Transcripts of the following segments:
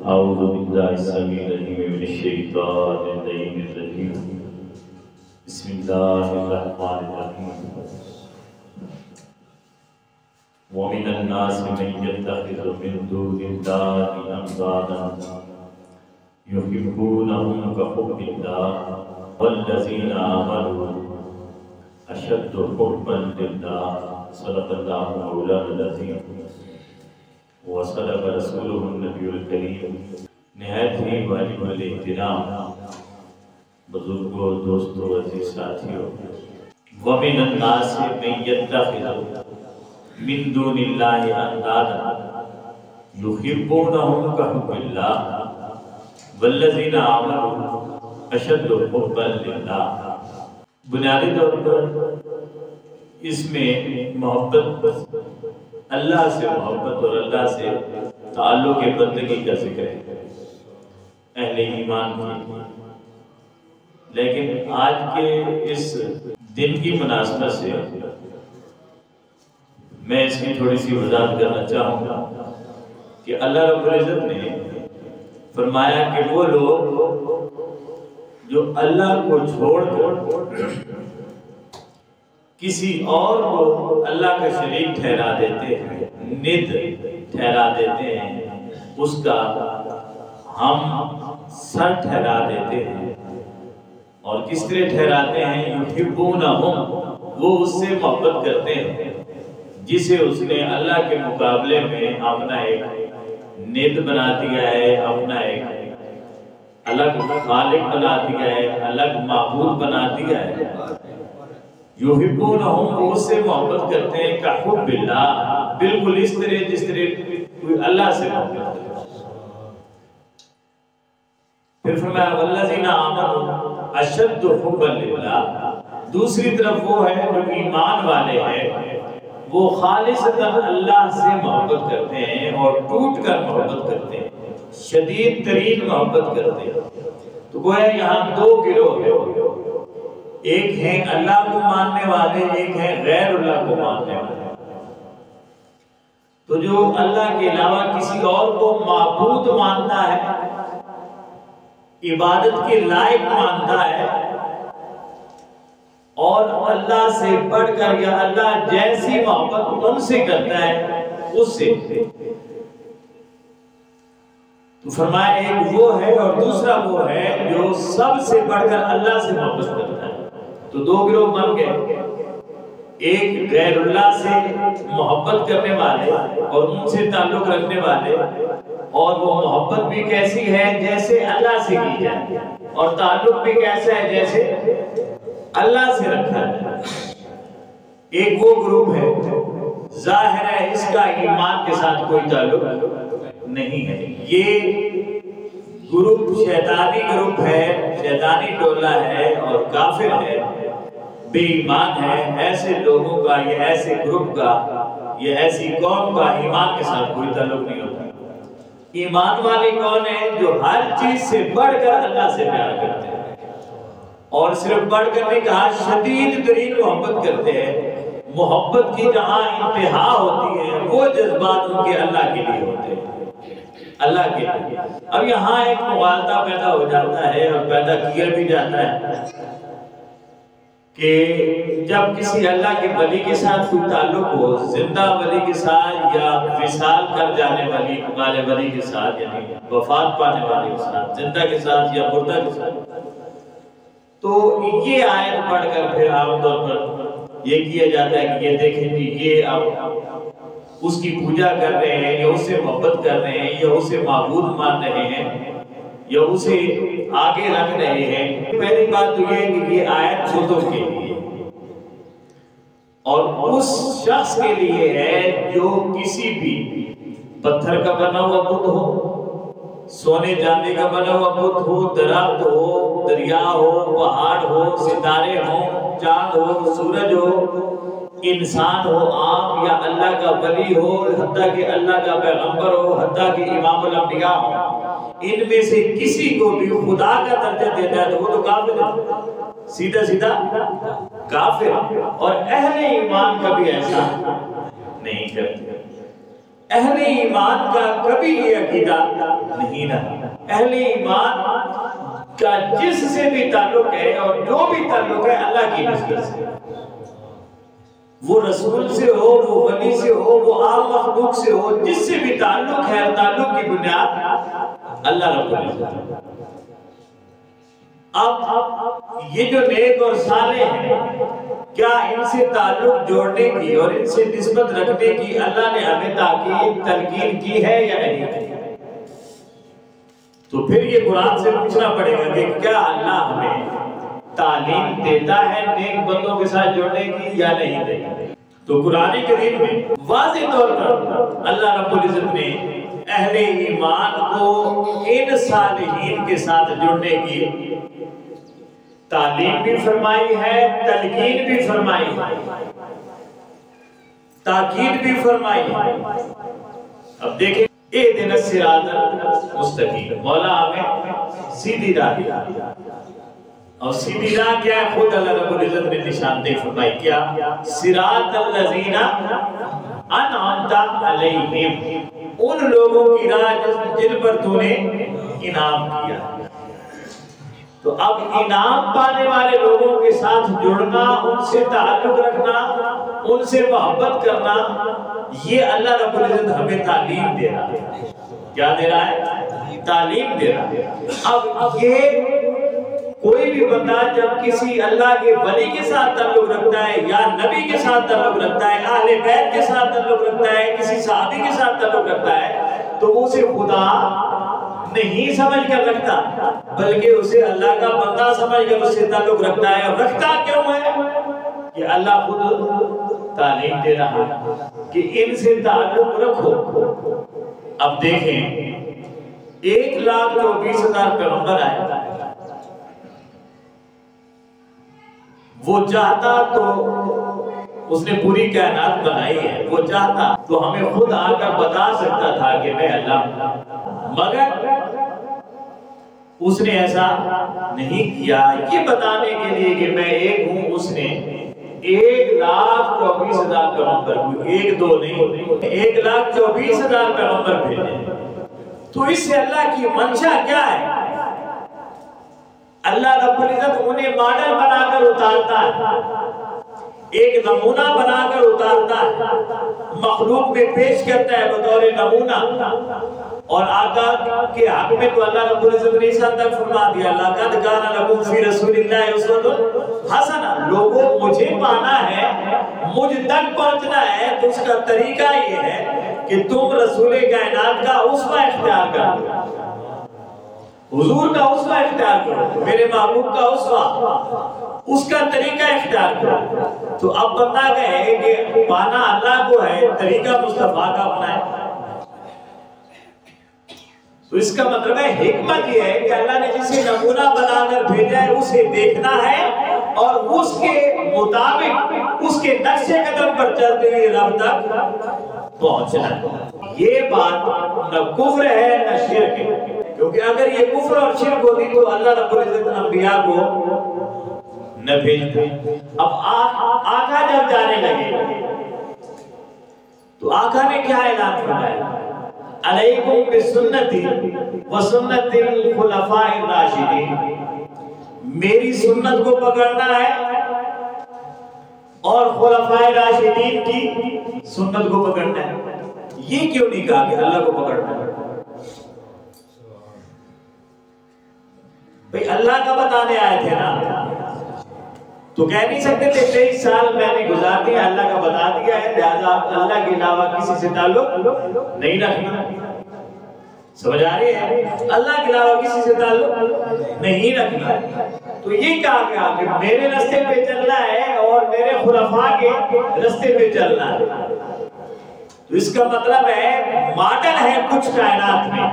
أعوذ بالله السميع العليم من الشيطان الرجيم بسم الله الرحمن الرحيم ومن الناس من يتخذ من دون الله أندادا يحبونهم كحب الله والذين آمنوا أشد حبا لله صدق الله مولانا العظيم وصدق رسوله النبی الکریم۔ نہایت ہی واجب الاحترام بزرگوں، دوستوں، عزیز ساتھیوں، وَمِنَ النَّاسِ مَن يَتَّخِذُ مِن دُونِ اللَّهِ أَندَادًا يُحِبُّونَهُمْ كَحُبِّ اللَّهِ وَالَّذِينَ آمَنُوا أَشَدُّ حُبًّا لِلَّهِ۔ بنیادی طور پر اس میں محبت، اللہ سے محبت اور اللہ سے تعلق بندگی کا ذکر ہے اہل ایمان کی۔ لیکن آج کے اس دن کی مناسبت سے میں اس کی تھوڑی سی وضاحت کرنا چاہوں گا کہ اللہ رب العزت نے فرمایا کہ وہ لوگ جو اللہ کو چھوڑ کر کسی اور کو اللہ کا شریک ٹھہرا دیتے ہیں، ند ٹھہرا دیتے ہیں، اس کا ہم سر ٹھہرا دیتے ہیں۔ اور کس طرح ٹھہراتے ہیں؟ یحبونہم، وہ اس سے محبت کرتے ہیں جسے اس نے اللہ کے مقابلے میں اپنا ایک ند بنا دیا ہے، اپنا ایک الگ خالق بنا دیا ہے، الگ معبود بنا دیا ہے۔ یحبونہم، وہ اس سے محبت کرتے ہیں کہ حب اللہ، بالکل اس طرح جس طرح کوئی اللہ سے محبت کرتا ہے۔ پھر فرمایا والذین آمنوا اشد حبا للہ، دوسری طرف وہ ہے جو ایمان والے ہیں، وہ خالصتاً اللہ سے محبت کرتے ہیں اور ٹوٹ کر محبت کرتے ہیں، شدید ترین محبت کرتے ہیں۔ تو گویا یہاں دو گروہ ہیں، ایک ہیں اللہ کو ماننے والے، ایک ہیں غیر اللہ کو ماننے والے۔ تو جو اللہ کے علاوہ کسی اور کو معبود مانتا ہے، عبادت کے لائق مانتا ہے، اور اللہ سے بڑھ کر یا اللہ جیسی محبت ان سے کرتا ہے، اس سے تو فرمایا ایک وہ ہے اور دوسرا وہ ہے جو سب سے بڑھ کر اللہ سے محبت کرتا ہے۔ تو دو گروہ بن گئے، ایک غیر اللہ سے محبت کرنے والے اور ان سے تعلق رکھنے والے، اور وہ محبت بھی کیسی ہے جیسے اللہ سے کی جائے، اور تعلق بھی کیسا ہے جیسے اللہ سے رکھا جائے۔ ایک وہ گروپ ہے، ظاہر ہے اس کا ایمان کے ساتھ کوئی تعلق نہیں ہے، یہ گروپ شیطانی گروپ ہے، شیطانی ٹولہ ہے اور کافر ہے، بے ایمان ہے۔ ایسے لوگوں کا، یہ ایسے گروپ کا، یہ ایسی قوم کا ایمان کے ساتھ کوئی تعلق نہیں ہوتا۔ ایمان والے کون ہیں؟ جو ہر چیز سے بڑھ کر اللہ سے پیار کرتے ہیں، اور صرف بڑھ کر نہیں کہا، شدید ترین محبت کرتے ہیں۔ محبت کی جہاں انتہا ہوتی ہے وہ جذبات ان کے اللہ کے لیے ہوتے ہیں، اللہ کے لیے۔ اب یہاں ایک مغالطہ پیدا ہو جاتا ہے اور پیدا کیا بھی جاتا ہے کہ جب کسی اللہ کے ولی کے ساتھ کوئی تعلق ہو، زندہ ولی کے ساتھ یا وصال کر جانے والے ولی کے ساتھ، یعنی وفات پانے والے کے ساتھ، زندہ کے ساتھ یا مردہ کے ساتھ، تو یہ آیت پڑھ کر پھر عام طور پر یہ کیا جاتا ہے کہ یہ دیکھیں جی، یہ آپ اس کی پوجا کر رہے ہیں، یا اس سے محبت کر رہے ہیں، یا اسے معبود مان رہے ہیں، یا اسے آگے رکھ رہے ہیں۔ پہلی بات تو یہ کہ یہ آیت چھوٹوں کے لیے اور اس شخص کے لیے ہے جو کسی بھی پتھر کا بنا ہوا بت ہو، سونے چاندی کا بنا ہوا بت ہو، درخت ہو، دریا ہو، پہاڑ ہو، ستارے ہوں، چاند ہو، سورج ہو، انسان ہو عام، یا اللہ کا ولی ہو، حتیٰ کہ اللہ کا پیغمبر ہو، حتیٰ کہ امام الانبیاء ہو، ان میں سے کسی کو بھی خدا کا درجہ دیتا ہے تو وہ تو کافر ہے، سیدھا سیدھا کافر۔ اور اہل ایمان کبھی ایسا نہیں کرتے۔ اہل ایمان کا کبھی یہ عقیدہ نہیں رہا۔ اہل ایمان کا جس سے بھی تعلق ہے اور جو بھی تعلق ہے اللہ کی نسبت سے، وہ رسول سے ہو، وہ ولی سے ہو، وہ عام مخلوق سے ہو، جس سے بھی تعلق ہے، تعلق کی بنیاد اللہ رب العزت۔ اب یہ جو نیک اور صالح ہیں، کیا ان سے تعلق جوڑنے کی اور ان سے نسبت رکھنے کی اللہ نے ہمیں تاکید تلقین کی ہے یا نہیں؟ تو پھر یہ قرآن سے پوچھنا پڑے گا کہ کیا اللہ ہمیں تعلیم دیتا ہے نیک بندوں کے ساتھ جوڑنے کی یا نہیں دیتا؟ تو قرآن کریم میں واضح طور پر اللہ رب العزت نے اہل ایمان کو ان صالحین کے ساتھ جڑنے کی تعلیم بھی فرمائی ہے، تلقین بھی فرمائی ہے، تاکید بھی فرمائی ہے۔ اب دیکھیں اہدنا الصراط المستقیم، مولا ہمیں سیدھی راہ دکھا، اور سیدھی راہ کیا ہے؟ خود اللہ رب العزت نے نشاندہی فرمائی، کیا؟ صراط الذین انعمت علیہم، ان لوگوں کی راہ جن پر تو نے انعام کیا۔ تو اب انعام پانے والے لوگوں کے ساتھ جڑنا، ان سے تعلق رکھنا، ان سے محبت کرنا، یہ اللہ رب العزت ہمیں تعلیم دے رہا ہے۔ کیا دے رہا ہے؟ تعلیم دے رہا ہے۔ اب یہ کوئی بھی بندہ جب کسی اللہ کے ولی کے ساتھ تعلق رکھتا ہے یا نبی کے ساتھ تعلق رکھتا ہے، اہل بیت کے ساتھ تعلق رکھتا ہے، کسی صحابی کے ساتھ تعلق رکھتا ہے، تو وہ اسے خدا نہیں سمجھ کر رکھتا، بلکہ اسے اللہ کا بندہ سمجھ کر اس سے تعلق رکھتا ہے۔ اور رکھتا کیوں ہے؟ کہ اللہ خود تعلیم دے رہا ہے کہ ان سے تعلق رکھو۔ اب دیکھیں 1,24,000 پیغمبر آئے، وہ چاہتا تو اس نے پوری کائنات بنائی ہے، وہ چاہتا تو ہمیں خود آ کر بتا سکتا تھا کہ میں اللہ ہوں، مگر اس نے ایسا نہیں کیا۔ یہ بتانے کے لیے کہ میں ایک ہوں، اس نے 1,24,000 پیغمبر کو، ایک دو نہیں، 1,24,000 پیغمبر بھیجے۔ تو اس سے اللہ کی منشا کیا ہے؟ اللہ رب العزت انہیں ماڈل بنا کر اتارتا ہے، ایک نمونہ بنا کر اتارتا ہے، مخلوق میں پیش کرتا ہے بطور نمونہ۔ اور آقا کے حق میں تو اللہ رب العزت نے اس حد تک فرما دیا، لَقَدْ كَانَ لَكُمْ فِي رَسُولِ اللَّهِ أُسْوَةٌ حَسَنَةٌ، لوگوں مجھے پانا ہے، مجھ تک پہنچنا ہے، تو اس کا طریقہ یہ ہے کہ تم رسول کائنات کا اسوہ اختیار کرو، حضور کا اسوہ اختیار کرو، میرے محبوب کا اسوہ، اس کا طریقہ اختیار کرو۔ تو اب بندہ کہے کہ پانا اللہ کو ہے، طریقہ مصطفیٰ کا اپنا ہے، تو اس کا مطلب ہے حکمت یہ ہے کہ اللہ نے جسے نمونہ بنا کر بھیجا ہے اسے دیکھنا ہے اور اس کے مطابق اس کے نقش قدم پر چلتے ہوئے رب تک پہنچنا ہے۔ یہ بات نہ کفر ہے نہ شرک ہے، کیونکہ اگر یہ کفر اور شرک ہوتی تو اللہ رب العزت انبیاء کو نہ بھیجتا۔ اب آقا جب جانے لگے تو آقا نے کیا اعلان فرمایا؟ علیکم بسنتی وسنت الخلفاء الراشدین، میری سنت کو پکڑنا ہے اور خلفاء راشدین کی سنت کو پکڑنا ہے۔ یہ کیوں نہیں کہا کہ اللہ کو پکڑنا ہے؟ بھئی اللہ کا بتانے آئے تھے نا، تو کہہ نہیں سکتے تھے 23 سال میں نے گزار دیا، اللہ کا بتا دیا ہے، لہذا اللہ کے علاوہ کسی سے تعلق نہیں رکھنا۔ سمجھ آ رہی ہے؟ اللہ کے علاوہ کسی سے تعلق نہیں رکھنا۔ تو یہ کہا گیا کہ میرے رستے پہ چلنا ہے اور میرے خلفاء کے رستے پہ چلنا ہے۔ تو اس کا مطلب ہے ماڈل ہے کچھ کائنات میں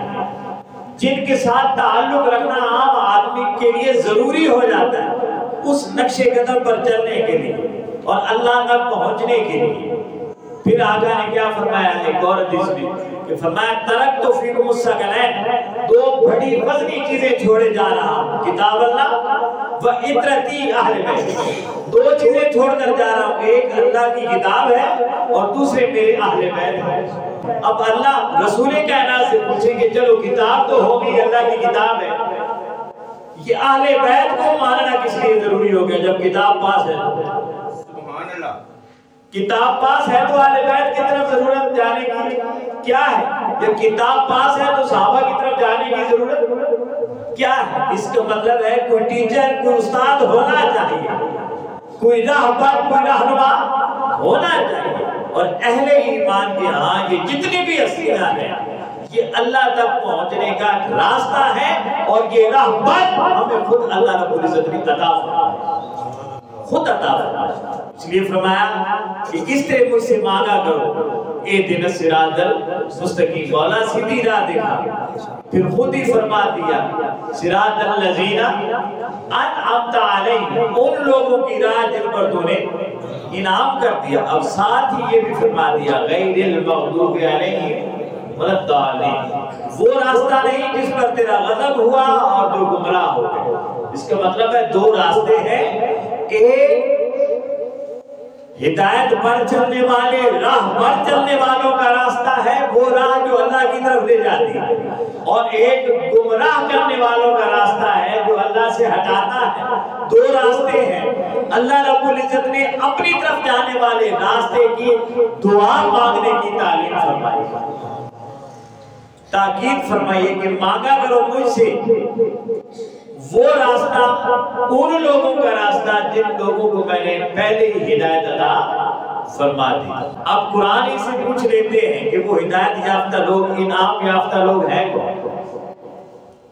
جن کے ساتھ تعلق رکھنا عام آدمی کے لیے ضروری ہو جاتا ہے اس نقش قدم پر چلنے کے لیے اور اللہ تک پہنچنے کے لیے۔ پھر آقا نے کیا فرمایا ایک اور حدیث میں کہ فرمایا ترکت فیکم الثقلین، دو بڑی وزنی چیزیں چھوڑے جا رہا ہوں، کتاب اللہ و عطرتی اہل بیت، دو چیزیں چھوڑ کر جا رہا ہوں، ایک اللہ کی کتاب ہے اور دوسرے میرے اہل بیت ہے۔ اب اللہ رسول کائنات سے پوچھیں کہ چلو کتاب تو ہوگی، اللہ کی کتاب ہے، یہ اہل بیت کو ماننا کس لیے ضروری ہو گیا جب کتاب پاس ہے؟ سبحان اللہ، کتاب پاس ہے تو اہل بیت کی طرف ضرورت جانے کی کیا ہے؟ جب کتاب پاس ہے تو صحابہ کی طرف جانے کی ضرورت کیا ہے؟ اس کا مطلب ہے کوئی ٹیچر، کوئی استاد ہونا چاہیے، کوئی راہبر، کوئی رہنما ہونا چاہیے، اور اہل ایمان کے ہاں یہ جتنی بھی ہستیاں ہیں یہ اللہ تک پہنچنے کا راستہ ہے، اور یہ راہبر ہمیں خود اللہ رب العزت نے عطا فرمایا، خود عطا فرمایا۔ اس لیے فرمایا کہ اس طرح مجھ سے مانگا کرو، اے دن الصراط المستقیم، مولا سیدھی راہ دکھا۔ پھر خود ہی فرما دیا صراط الذین انعمت علیہم، ان لوگوں کی راہ جن پر تو نے انعام کر دیا۔ اب ساتھ ہی یہ بھی فرما دیا غیر المغضوب علیہم ولا الضالین، وہ راستہ نہیں جس پر تیرا غضب ہوا اور جو گمراہ ہو گئے۔ اس کا مطلب ہے دو راستے ہیں، ایک ہدایت پر چلنے والے، راہ پر چلنے والوں کا راستہ ہے، وہ راہ جو اللہ کی طرف لے جاتی ہے، اور ایک گمراہ کرنے والوں کا راستہ ہے جو اللہ سے ہٹاتا ہے۔ دو راستے ہیں، اللہ رب العزت نے اپنی طرف جانے والے راستے کی دعا مانگنے کی تعلیم فرمائی، تاکید فرمائیے کہ مانگا کرو مجھ سے وہ راستہ، ان لوگوں کا راستہ جن لوگوں کو میں نے پہلے ہی ہدایت عطا فرما دی۔ اب قرآن ہی سے پوچھ لیتے ہیں کہ وہ ہدایت یافتہ لوگ، انعام یافتہ لوگ ہیں کون؟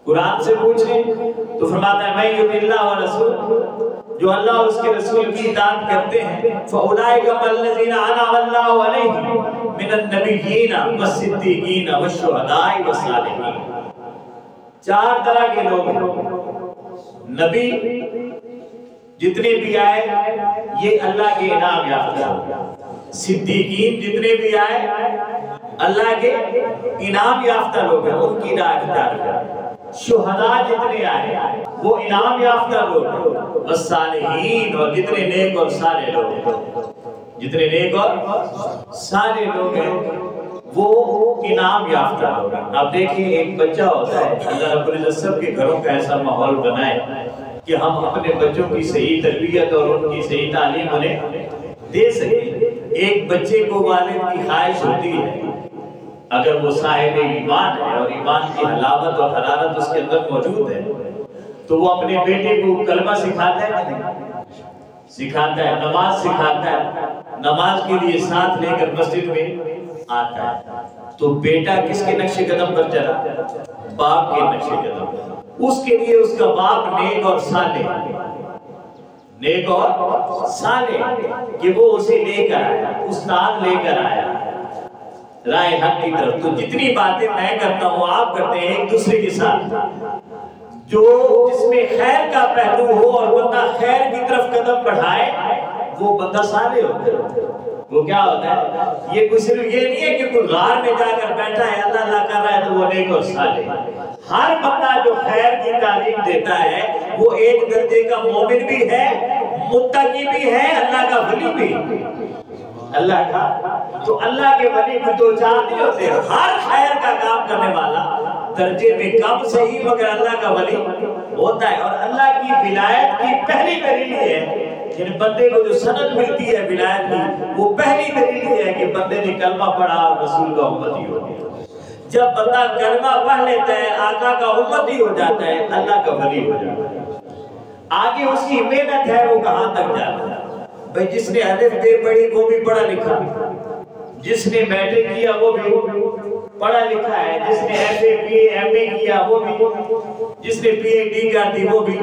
قرآن سے پوچھیں تو فرماتا ہے میں یطع اللہ و رسول، جو اللہ اور اس کے رسول کی اطاعت کرتے ہیں، فاولئک هم الذین انعم اللہ علیہم من النبیین والصدیقین والشہداء والصالحین۔ چار طرح کے لوگ ہیں، نبی جتنے بھی آئے یہ اللہ کے انعام یافتہ، صدیقین جتنے بھی آئے اللہ کے انعام یافتہ لوگ ہیں، ان کی راہ اختیار کریں، شہداء جتنے آئے وہ انعام یافتہ لوگ ہیں، والصالحین، اور جتنے نیک اور صالح لوگ ہیں، جتنے نیک اور صالح لوگ ہیں وہ انعام یافتہ لوگ ہیں۔ اب دیکھیں ایک بچہ ہوتا ہے، اللہ رب العزت سب کے گھروں کا ایسا ماحول بنائے کہ ہم اپنے بچوں کی صحیح تربیت اور ان کی صحیح تعلیم انہیں دے سکیں۔ ایک بچے کو والد کی خواہش ہوتی ہے اگر وہ صاحب ایمان ہے اور ایمان کی حلاوت اور حرارت اس کے اندر موجود ہے تو وہ اپنے بیٹے کو کلمہ سکھاتا ہے کہ نہیں؟ سکھاتا ہے، نماز سکھاتا ہے، نماز کے لیے ساتھ لے کر مسجد میں آتا ہے۔ تو بیٹا کس کے نقش قدم پر چلا؟ باپ کے نقش قدم پر۔ اس کے لیے اس کا باپ نیک اور صالح، نیک اور صالح کہ وہ اسے لے کر آیا، استاد لے کر آیا راہ حق کی طرف۔ تو جتنی باتیں میں کرتا ہوں آپ کرتے ہیں ایک دوسرے کے ساتھ، جو جس میں خیر کا پہلو ہو اور بندہ خیر کی طرف قدم بڑھائے وہ بندہ صالح ہوتا ہے۔ وہ کیا ہوتا ہے؟ یہ کوئی صرف یہ نہیں ہے کہ کوئی غار میں جا کر بیٹھا ہے اللہ اللہ کر رہا ہے تو وہ نیک اور صالح۔ ہر بندہ جو خیر کی تعلیم دیتا ہے وہ ایک درجے کا مومن بھی ہے، متقی بھی ہے، اللہ کا ولی بھی ہے۔ اللہ کا تو اللہ کے ولی بھی دو چار نہیں ہوتے، ہر خیر کا کام کرنے والا درجے میں کم صحیح مگر اللہ کا ولی ہوتا ہے۔ اور اللہ کی ولایت کی پہلی دلیل ہے کہ بندے کو جو سند ملتی ہے ولایت کی، وہ پہلی دلیل ہے کہ بندے نے کلمہ پڑھا اور رسول کا امتی ہو گیا۔ جب بندہ کلمہ پڑھ لیتا ہے، آقا کا امتی ہو جاتا ہے، اللہ کا ولی ہو جاتا ہے۔ آگے اس کی محنت ہے وہ کہاں تک جاتا ہے؟ بھئی جس نے الف ب پڑھی وہ بھی پڑھا لکھا، جس نے میٹرک کیا وہ بھی پڑھا لکھا ہے، جس نے F A B A M A کیا وہ بھی، جس نے پی ایچ ڈی کر دی وہ بھی۔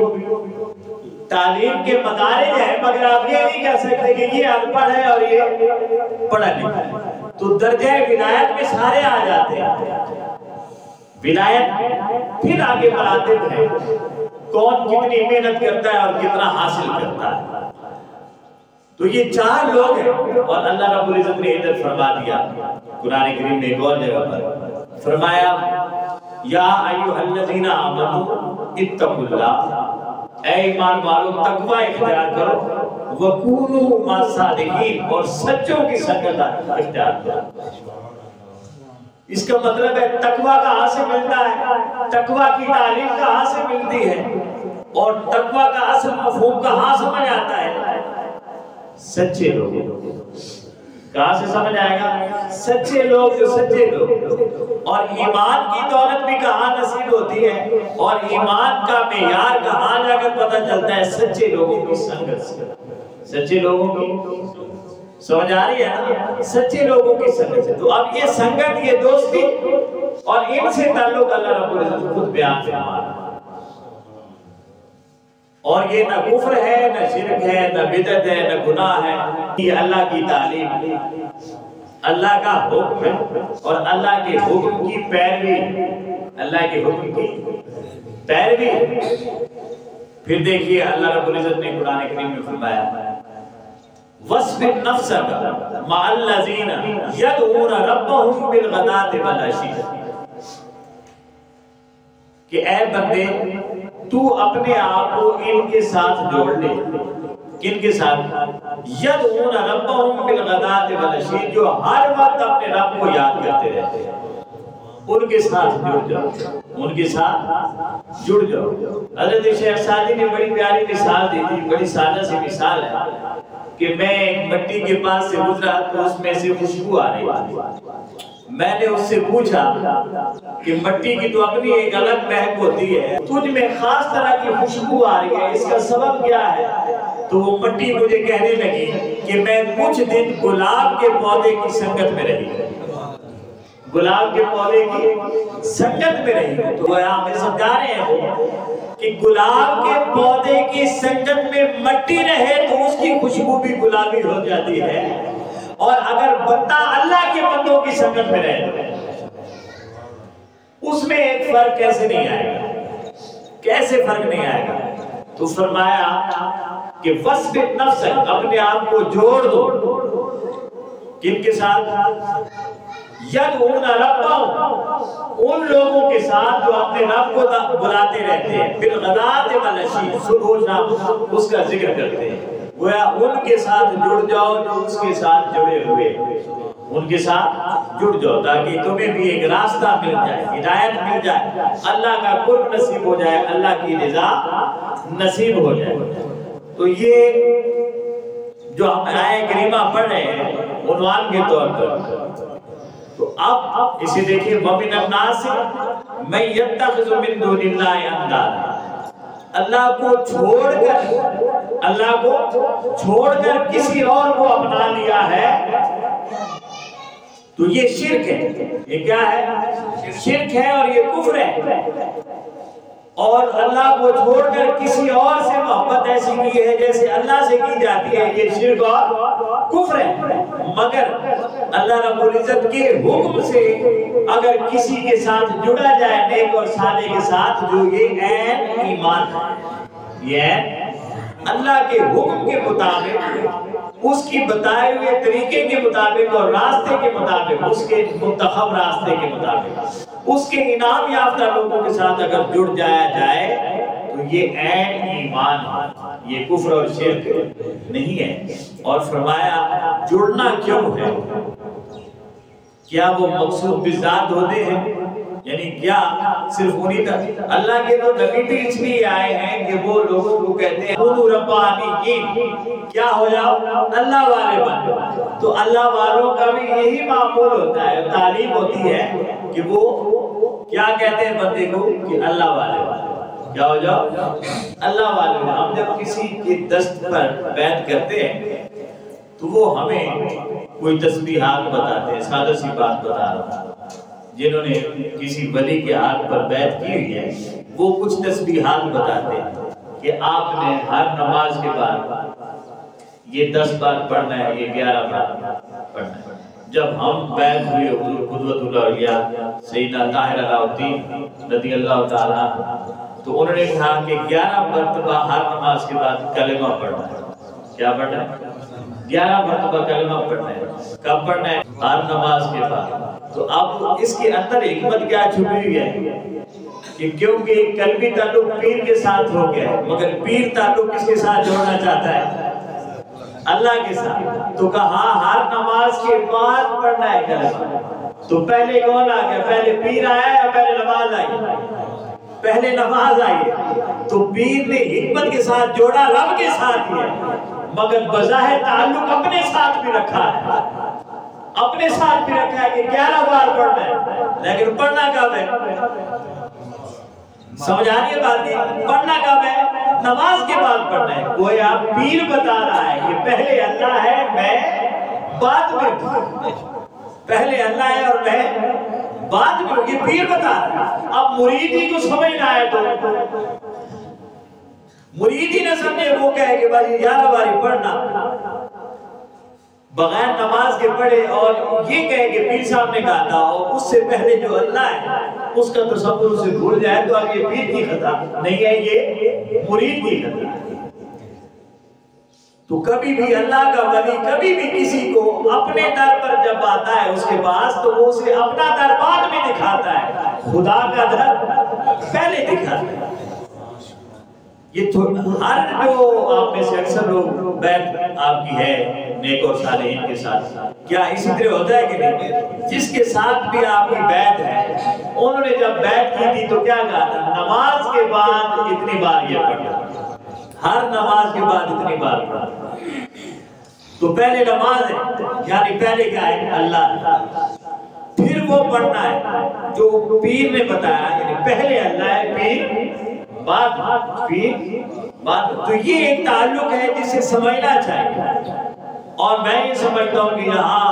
تعلیم کے مدارج ہیں مگر آپ یہ نہیں کہہ سکتے کہ یہ ان پڑھ ہے اور یہ پڑھا لکھا ہے۔ تو درجہ ولایت میں سارے آ جاتے ہیں۔ ولایت پھر آگے مراتب ہے، کون کتنی محنت کرتا ہے اور کتنا حاصل کرتا ہے۔ تو یہ چار لوگ ہیں اور اللہ رب العزت نے ادھر فرما دیا قرآن کریم میں ایک اور جگہ پر فرمایا یا ایھا الذین آمنوا اتقوا اللہ، اے ایمان والو تقوی اختیار کرو، وکونوا مع الصادقین، اور سچوں کی سنگت اختیار کرو۔ اس کا مطلب ہے تقویٰ کہاں سے ملتا ہے، تقویٰ کی تعلیم کہاں سے ملتی ہے، اور تقویٰ کا اصل مفہوم کہاں سمجھ آتا ہے؟ سچے لوگ کہاں سے سمجھ آئے گا؟ سچے لوگ، جو سچے لوگ. اور ایمان کی دولت بھی کہاں نصیب ہوتی ہے، اور ایمان کا معیار کہاں جا کر پتہ چلتا ہے؟ سچے لوگوں کی سنگت سے. سچے لوگوں کی سمجھ آ رہی ہے نا؟ سچے لوگوں کی سنگت سے. تو اب یہ سنگت، یہ دوستی اور ان سے تعلق اللہ رب العزت خود بیان فرما رہا ہے. اور یہ نہ کفر ہے، نہ شرک ہے، نہ بدعت ہے، نہ گناہ ہے. یہ اللہ کی تعلیم، اللہ کا حکم ہے، اور اللہ کے حکم کی پیروی، اللہ کے حکم کی پیروی. پھر دیکھیے اللہ رب العزت نے قرآن کریم میں فرمایا وَاصْبِرْ نَفْسَكَ مَعَ الَّذِينَ يَدْعُونَ رَبَّهُمْ بِالْغَدَاةِ وَالْعَشِيِّ، کہ اے بندے تو اپنے آپ کو ان کے ساتھ جوڑ لے. کن کے ساتھ؟ یدعون ربهم بالغداۃ والعشی، جو ہر وقت اپنے رب کو یاد کرتے رہتے ہیں. ان کے ساتھ جڑ جاؤ، ان کے ساتھ جڑ جاؤ. حضرت شیخ سعدی نے بڑی پیاری مثال دی تھی، بڑی سادہ سی مثال ہے کہ میں ایک مٹی کے پاس سے گزرا تو اس میں سے خوشبو آ رہی تھی. میں نے اس سے پوچھا کہ مٹی کی تو اپنی ایک الگ مہک ہوتی ہے، تجھ میں خاص طرح کی خوشبو آ رہی ہے، اس کا سبب کیا ہے؟ تو وہ مٹی مجھے کہنے لگی کہ میں کچھ دن گلاب کے پودے کی سنگت میں رہی، گلاب کے پودے کی سنگت میں رہی. تو وہ ہمیں سمجھا رہے ہیں کہ گلاب کے پودے کی سنگت میں مٹی رہے تو اس کی خوشبو بھی گلابی ہو جاتی ہے، اور اگر بندہ اللہ کے بندوں کی سنگت میں رہے اس میں ایک فرق کیسے نہیں آئے گا؟ کیسے فرق نہیں آئے گا؟ تو فرمایا کہ وَاصْبِرْ نَفْسَكَ، اپنے آپ کو جوڑ دو. کن کے ساتھ؟ یدعون ربهم، ان لوگوں کے ساتھ جو اپنے رب کو بلاتے رہتے ہیں، بالغداۃ والعشی، صبح و شام اس کا ذکر کرتے ہیں. گویا ان کے ساتھ جڑ جاؤ جو اس کے ساتھ جڑے ہوئے، ان کے ساتھ جڑ جاؤ تاکہ تمہیں بھی ایک راستہ مل جائے، ہدایت مل جائے، اللہ کا قرب نصیب ہو جائے، اللہ کی رضا نصیب ہو جائے. تو یہ جو ہم آیہ کریمہ پڑھ رہے ہیں عنوان کے طور پر، تو اب اسے دیکھیں وَمِنَ النَّاسِ مَن يَتَّخِذُ مِن دُونِ اللَّهِ أَندَادًا، اللہ کو چھوڑ کر کسی اور کو اپنا لیا ہے تو یہ شرک ہے. یہ کیا ہے؟ شرک ہے، اور یہ کفر ہے. اور اللہ کو چھوڑ کر کسی اور سے محبت ایسی کی ہے جیسے اللہ سے کی جاتی ہے، یہ شرک اور کفر ہے. مگر اللہ رب العزت کے حکم سے اگر کسی کے ساتھ جڑا جائے نیک اور صالح کے ساتھ، جو یہ عین ایمان ہے، یہ اللہ کے حکم کے مطابق، اس کی بتائے ہوئے طریقے کے مطابق اور راستے کے مطابق، اس کے منتخب راستے کے مطابق، اس کے انعام یافتہ لوگوں کے ساتھ اگر جڑ جایا جائے تو یہ عین ایمان ہے، یہ کفر اور شرک نہیں ہے. اور فرمایا جڑنا کیوں ہے؟ کیا وہ مقصود بذات ہوتے ہیں؟ یعنی کیا صرف انہی تک؟ اللہ کے تو نبی بھی اس لیے آئے ہیں کہ وہ لوگوں کو کہتے ہیں خود ربانیین، کیا ہو جاؤ؟ اللہ والے بن جاؤ. تو اللہ والوں کا بھی یہی معمول ہوتا ہے، تعلیم ہوتی ہے کہ وہ کیا کہتے ہیں بندے کو کہ اللہ والے کیا ہو جاؤ؟ اللہ والے. ہم جب کسی کے دست پر بیعت کرتے ہیں تو وہ ہمیں کوئی تسبیحات بتاتے ہیں. سادہ سی بات بتا رہا ہوں، جنہوں نے کسی ولی کے ہاتھ پر بیعت کی ہوئی ہے وہ کچھ تسبیحات بتاتے ہیں کہ آپ نے ہر نماز کے بعد یہ 10 بار پڑھنا ہے، یہ 11 بار پڑھنا ہے. جب ہم بیعت ہوئے حضور قدوۃ الاولیاء سیدنا طاہر الدین رضی اللہ تعالیٰ، تو انہوں نے کہا کہ 11 مرتبہ ہر نماز کے بعد کلمہ پڑھنا ہے. کیا پڑھنا ہے؟ 11 مرتبہ کلمہ پڑھنا ہے. کب پڑھنا ہے؟ ہر نماز کے بعد. تو اب اس کے اندر حکمت کیا چھپی ہوئی ہے کہ کیونکہ قلبی تعلق پیر کے ساتھ ہو گیا ہے، مگر پیر تعلق کس کے ساتھ جوڑنا چاہتا ہے؟ اللہ کے ساتھ. تو کہا ہر نماز کے بعد پڑھنا ہے کلمہ. تو پہلے کون آ گیا؟ پہلے پیر آیا یا پہلے نماز آئی؟ پہلے نماز آئی. تو پیر نے حکمت کے ساتھ جوڑا، رب کے ساتھ ہی ہے، مگر بظاہر تعلق اپنے ساتھ بھی رکھا ہے، اپنے ساتھ بھی رکھا ہے کہ 11 بار پڑھنا ہے، لیکن پڑھنا کب ہے؟ سمجھ آ رہی ہے بات کی؟ پڑھنا کب ہے؟ نماز کے بعد پڑھنا ہے. گویا پیر بتا رہا ہے کہ پہلے اللہ ہے، میں بعد میں ہوں. پہلے اللہ ہے اور میں بعد میں ہوں. یہ پیر بتا رہا ہے. اب مرید ہی کو سمجھنا ہے تو مرید ہی نہ سمجھے، وہ کہے کہ بھائی 11 باری پڑھنا بغیر نماز کے پڑھے، اور یہ کہے کہ پیر صاحب نے کہا تھا، اور اس سے پہلے جو اللہ ہے اس کا تصور اسے بھول جائے تو اب یہ پیر کی خطا نہیں ہے، یہ مرید کی خطا ہے. تو کبھی بھی اللہ کا ولی کبھی بھی کسی کو اپنے در پر جب آتا ہے اس کے پاس، تو وہ اسے اپنا در بعد میں دکھاتا ہے، خدا کا در پہلے دکھاتا ہے. یہ ہر جو آپ میں سے اکثر لوگ بیعت آپ کی ہے نیک اور صالحین کے ساتھ، کیا اسی طرح ہوتا ہے کہ نہیں؟ جس کے ساتھ بھی آپ کی بیعت ہے، انہوں نے جب بیعت کی تھی تو کیا کہا تھا؟ نماز کے بعد اتنی بار یہ پڑھنا، ہر نماز کے بعد اتنی بار پڑھنا. تو پہلے نماز ہے، یعنی پہلے کیا ہے؟ اللہ. پھر وہ پڑھنا ہے جو پیر نے بتایا، یعنی پہلے اللہ ہے، پیر بات پیر بات. تو یہ ایک تعلق ہے جسے سمجھنا چاہیے. اور میں یہ سمجھتا ہوں کہ یہاں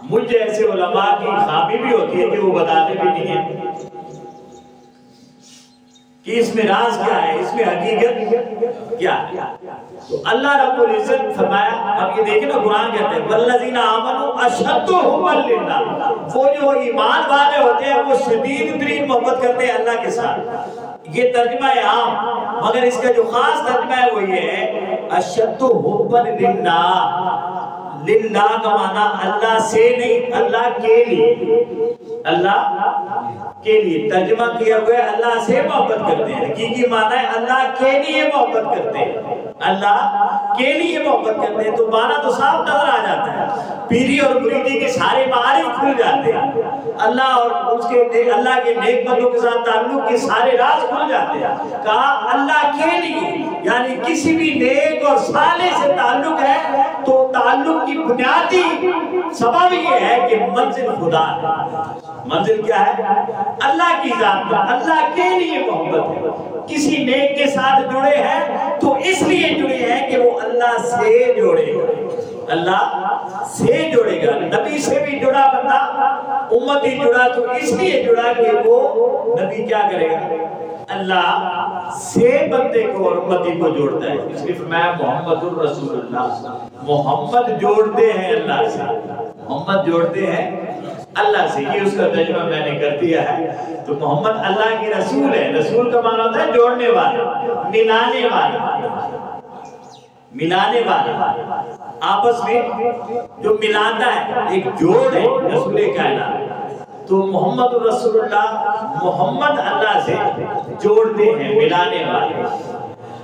مجھ جیسے علماء کی خامی بھی ہوتی ہے کہ وہ بتاتے بھی نہیں ہیں کہ اس میں راز کیا ہے، اس میں حقیقت کیا ہے. تو اللہ رب العزت فرمایا، اب یہ دیکھیں نا، قرآن کہتے ہیں والذین آمنوا اشد حبا للہ، وہ جو ایمان والے ہوتے ہیں وہ شدید ترین محبت کرتے ہیں اللہ کے ساتھ. یہ ترجمہ ہے عام، مگر اس کا جو خاص ترجمہ ہے وہ یہ ہے اشد حبا للہ. للہ کا معنی اللہ سے نہیں، اللہ کے لیے، اللہ کے لیے. ترجمہ کیا ہوا ہے اللہ سے محبت کرتے ہیں، حقیقی معنی ہے اللہ کے لیے محبت کرتے ہیں، اللہ کے لیے محبت کرتے ہیں. تو معنی تو صاف نظر آ جاتا ہے، پیری اور مریدی کے سارے معارف کھل جاتے ہیں، اللہ اور اس کے اللہ کے نیک بندوں کے ساتھ تعلق کے سارے راز کھل جاتے ہیں. کہا اللہ کے لیے، یعنی کسی بھی نیک اور صالح سے تعلق ہے تو تعلق کی بنیادی سبب یہ ہے کہ منزل خدا ہے. منزل کیا ہے؟ اللہ کی ذات کا، اللہ کے لیے محبت ہے. کسی نیک کے ساتھ جڑے ہیں تو اس لیے جڑے ہیں کہ وہ اللہ سے جوڑے گا، اللہ سے جوڑے گا. نبی سے بھی جڑا بندہ امتی جڑا تو اس لیے جڑا کہ وہ نبی کیا کرے گا؟ اللہ سے بندے کو اور امتی کو جوڑتا ہے. اس لیے فرمایا محمد الرسول اللہ، محمد جوڑتے ہیں اللہ سے، محمد جوڑتے ہیں اللہ سے. یہ اس کا ترجمہ میں نے کر دیا ہے. تو محمد اللہ کی رسول ہے. رسول کا معنی ہوتا ہے جوڑنے والا، ملانے والا، ملانے والا، آپس میں جو ملاتا ہے، ایک جوڑ ہے رسول کائنات. تو محمد رسول اللہ، محمد اللہ سے جوڑتے ہیں، ملانے والے.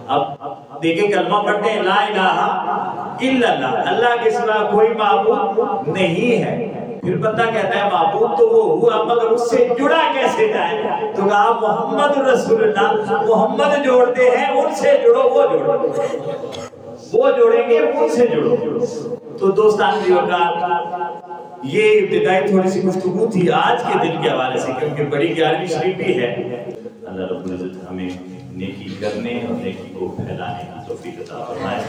اب دیکھیں کلمہ پڑھتے ہیں لا الہ الا اللہ، اللہ کے سوا کوئی معبود نہیں ہے. پھر بندہ کہتا ہے معبود تو وہ ہوا، مگر اس سے جڑا کیسے جائے؟ تو کہا محمد رسول اللہ، محمد جوڑتے ہیں، ان سے جڑو، وہ جوڑو، وہ جوڑیں گے، ان سے جڑو. تو دوستان بھی ہوگا، یہ ابتدائی تھوڑی سی گفتگو تھی آج کے دن کے حوالے سے، کیونکہ بڑی 11ویں شریف بھی ہے. اللہ رب العزت ہمیں نیکی کرنے اور نیکی کو پھیلانے کی توفیق عطا فرمائے.